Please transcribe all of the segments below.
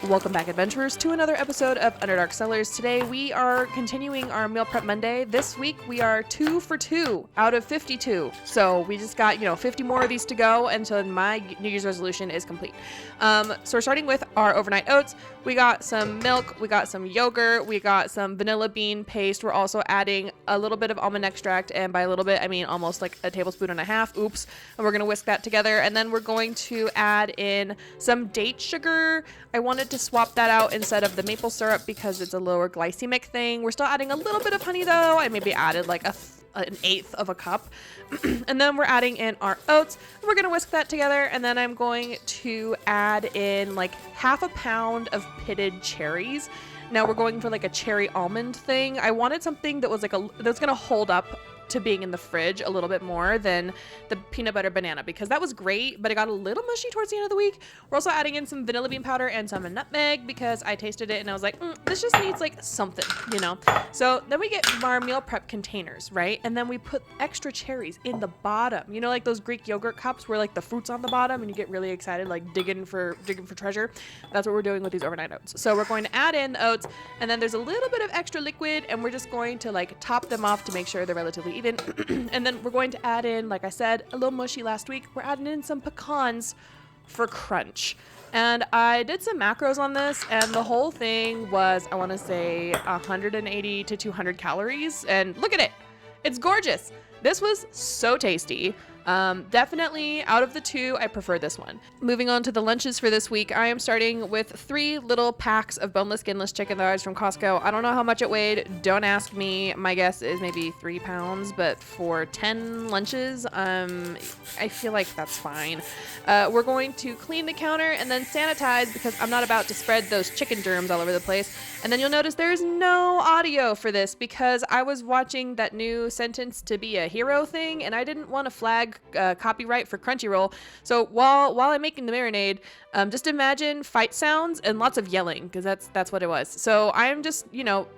Welcome back, adventurers, to another episode of Underdark Cellars. Today we are continuing our Meal Prep Monday. This week we are 2 for 2 out of 52. So we just got, 50 more of these to go until my New Year's resolution is complete. So we're starting with our overnight oats. We got some milk, we got some yogurt, we got some vanilla bean paste. We're also adding a little bit of almond extract, and by a little bit I mean almost like a tablespoon and a half. Oops. And we're going to whisk that together, and then we're going to add in some date sugar. I wanted to swap that out instead of the maple syrup because it's a lower glycemic thing. We're still adding a little bit of honey though. I maybe added like an eighth of a cup. And then we're adding in our oats. We're going to whisk that together, and then I'm going to add in like half a pound of pitted cherries. Now we're going for like a cherry almond thing. I wanted something that was like that's going to hold up to being in the fridge a little bit more than the peanut butter banana, because that was great, but it got a little mushy towards the end of the week. We're also adding in some vanilla bean powder and some nutmeg because I tasted it and I was like, this just needs like something, So then we get our meal prep containers, right? And then we put extra cherries in the bottom, like those Greek yogurt cups where like the fruit's on the bottom and you get really excited, like digging for treasure. That's what we're doing with these overnight oats. So we're going to add in the oats, and then there's a little bit of extra liquid, and we're just going to like top them off to make sure they're relatively even. And then we're going to add in, like I said, a little mushy last week, we're adding in some pecans for crunch. And I did some macros on this, and the whole thing was, I want to say 180 to 200 calories, and look at it, it's gorgeous. This was so tasty. Definitely out of the two, I prefer this one. Moving on to the lunches for this week, I am starting with 3 little packs of boneless, skinless chicken thighs from Costco. I don't know how much it weighed. Don't ask me. My guess is maybe 3 pounds, but for 10 lunches, I feel like that's fine. We're going to clean the counter and then sanitize because I'm not about to spread those chicken germs all over the place. And then you'll notice there's no audio for this because I was watching that new Sentenced to Be a Hero thing, and I didn't want to flag copyright for Crunchyroll. So while I'm making the marinade, just imagine fight sounds and lots of yelling, because that's what it was. So I'm just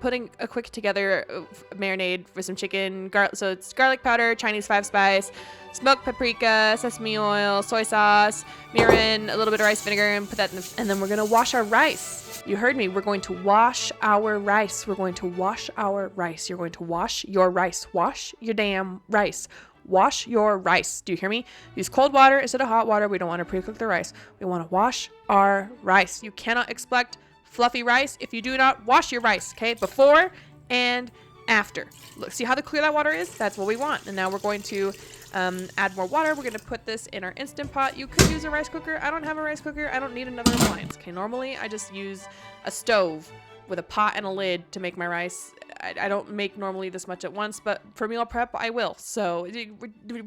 putting a quick together marinade for some chicken. So it's garlic powder, Chinese 5-spice, smoked paprika, sesame oil, soy sauce, mirin, a little bit of rice vinegar, and put that in and then we're gonna wash our rice. You heard me. We're going to wash our rice. We're going to wash our rice. You're going to wash your rice. Wash your damn rice. Wash your rice. Do you hear me? Use cold water instead of hot water. We don't want to pre-cook the rice. We want to wash our rice. You cannot expect fluffy rice if you do not wash your rice, okay? Before and after. Look, see how clear that water is? That's what we want. And now we're going to add more water. We're going to put this in our Instant Pot. You could use a rice cooker. I don't have a rice cooker. I don't need another appliance. Okay, normally I just use a stove with a pot and a lid to make my rice. I don't make normally this much at once, but for meal prep, I will. So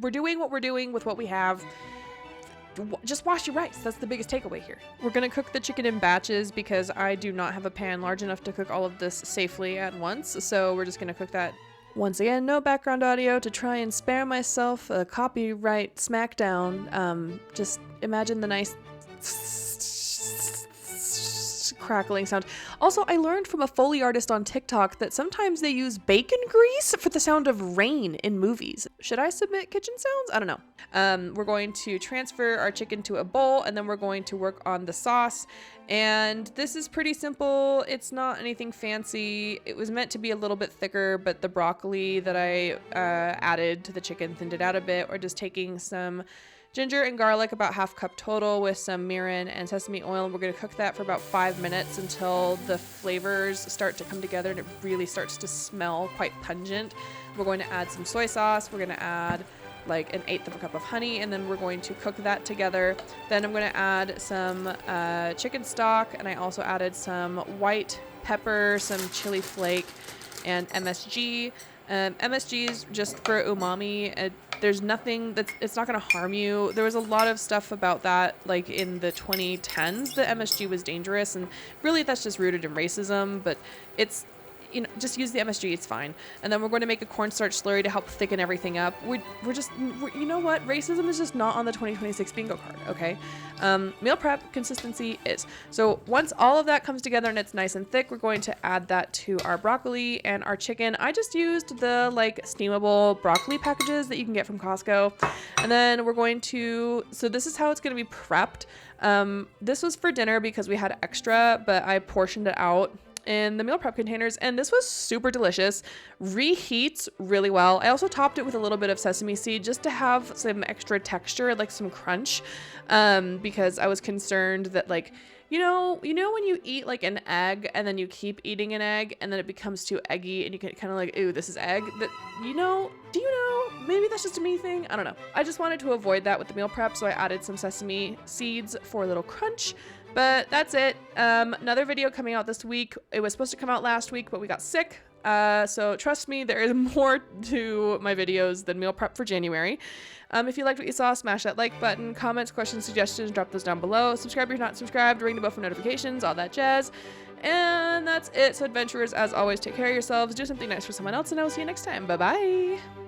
we're doing what we're doing with what we have. Just wash your rice. That's the biggest takeaway here. We're going to cook the chicken in batches because I do not have a pan large enough to cook all of this safely at once. So we're just going to cook that. Once again, no background audio to try and spare myself a copyright smackdown. Just imagine the nice crackling sound. Also, I learned from a Foley artist on TikTok that sometimes they use bacon grease for the sound of rain in movies. Should I submit kitchen sounds? I don't know. We're going to transfer our chicken to a bowl, and then we're going to work on the sauce. And this is pretty simple. It's not anything fancy. It was meant to be a little bit thicker, but the broccoli that I added to the chicken thinned it out a bit. Or just taking some ginger and garlic, about half cup total, with some mirin and sesame oil. We're going to cook that for about 5 minutes until the flavors start to come together and it really starts to smell quite pungent. We're going to add some soy sauce. We're going to add like 1/8 of a cup of honey, and then we're going to cook that together. Then I'm going to add some chicken stock, and I also added some white pepper, some chili flake, and MSG. MSG is just for umami. There's nothing it's not going to harm you. There was a lot of stuff about that, like in the 2010s, that MSG was dangerous, and really that's just rooted in racism. But it's just use the MSG. It's fine. And then we're going to make a cornstarch slurry to help thicken everything up. We're you know what? Racism is just not on the 2026 bingo card, okay? Meal prep consistency is. So once all of that comes together and it's nice and thick, we're going to add that to our broccoli and our chicken. I just used the like steamable broccoli packages that you can get from Costco. And then we're going to, so this is how it's going to be prepped. This was for dinner because we had extra, but I portioned it out in the meal prep containers, and this was super delicious. Reheats really well. I also topped it with a little bit of sesame seed just to have some extra texture, like some crunch, because I was concerned that like, you know when you eat like an egg and then you keep eating an egg and then it becomes too eggy and you get kind of like, ooh, this is egg. That do you know? Maybe that's just a me thing. I don't know. I just wanted to avoid that with the meal prep, so I added some sesame seeds for a little crunch. But that's it. Another video coming out this week. It was supposed to come out last week, but we got sick. So trust me, there is more to my videos than meal prep for January. If you liked what you saw, smash that like button. Comments, questions, suggestions, drop those down below. Subscribe if you're not subscribed. Ring the bell for notifications, all that jazz. And that's it. So adventurers, as always, take care of yourselves. Do something nice for someone else, and I will see you next time. Bye-bye.